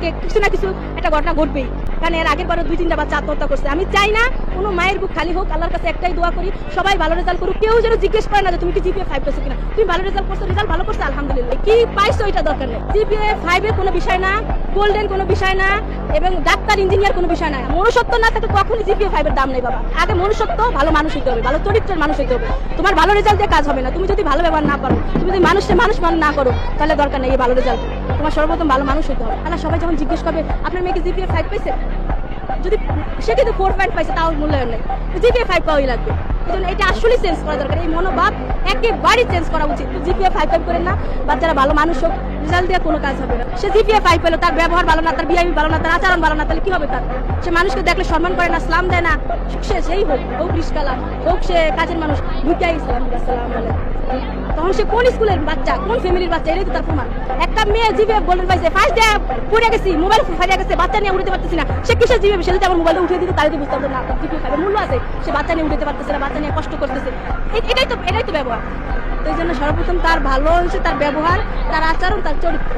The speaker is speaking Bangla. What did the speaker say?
আজকে কিছু না কিছু একটা ঘটনা ঘটবেই, কারণ এর আগের বারও 2-3টা বাচ্চা আত্মহত্যা করছে। আমি চাই না কোনো মায়ের বুক খালি হোক, আল্লাহর কাছে একটাই দোয়া করি সবাই ভালো রেজাল্ট করুক। কেউ যেন জিজ্ঞেস করে না যে তুমি কি জিপিএ 5 পেয়েছো কিনা, তুমি ভালো রেজাল্ট করছো, রেজাল্ট ভালো করছো আলহামদুলিল্লাহ, কি পাইছো এটা দরকার নেই। জিপিএ 5 কোনো বিষয় না, গোল্ডেন কোনো বিষয় না, এবং ডাক্তার ইঞ্জিনিয়ার কোনো বিষয় না। মনুষ্যত্ব না থাকলে কখনই জিপিএ 5 দাম নেই বাবা। আগে মনুষ্যত্ব, ভালো মানুষ হইতে হবে, ভালো চরিত্রের মানুষ হইতে হবে। তোমার ভালো রেজাল্ট দিয়ে কাজ হবে না, তুমি যদি ভালো ব্যবহার না করো, তুমি যদি মানুষকে মানুষ মান না করো, তাহলে দরকার নেই এই ভালো রেজাল্ট। তোমার সর্বপ্রথম ভালো মানুষ হইতে হবে। তাহলে সবাই যখন জিজ্ঞেস করবে আপনার মেয়েকে জিপিএ 5 পাইছে, যদি সে কিন্তু 4 পাইছে তাও মূল্যায়ন নেই, জিপিএ 5 পাওয়াই লাগবে। এই এটা আসলে চেঞ্জ করা দরকার, এই মনোভাব একেবারে চেঞ্জ করা উচিত। জিপিএ 5 করেন না, বাচ্চারা ভালো মানুষ হোক, রেজাল্ট দিয়ে কোনো কাজ হবে না। সে জিপিএ 5 পেলো, তার ব্যবহার ভালো না, তার বিহেভিয়ার ভালো না, তার আচরণ ভালো না, তাহলে কি হবে তার? সে মানুষকে দেখলে সম্মান করে না, সালাম দেয় না, সে সেই হোক রিস্কালা হোক, সে কাজের মানুষ, দুইটাই সালাম আলাইকুম। তখন সে কোন স্কুলের বাচ্চা, কোন ফ্যামিলির বাচ্চা, এটাই তো তার প্রমাণ। একটা মেয়ে জিপিএ গোল্ডেন পাইছে, ফার্স্ট ডে পড়ে গেছি, মোবাইল ফাইয়া গেছে, বাচ্চা নিয়ে উঠতে পারতেছি না, সে কিসের জিপিএ? সে যদি আমার মোবাইলটা উঠিয়ে দিতে তাহলে বুঝতে পারতো না তার জিপিএ 5 মূল্য আছে। সে বাচ্চা নিয়ে উঠতে পারতেছে না, বাচ্চা নিয়ে কষ্ট করতেছে, এটাই তো ব্যবহার। তো এই জন্য সর্বপ্রথম তার ভালো হয়েছে তার ব্যবহার, তার আচরণ, তার চরিত্র।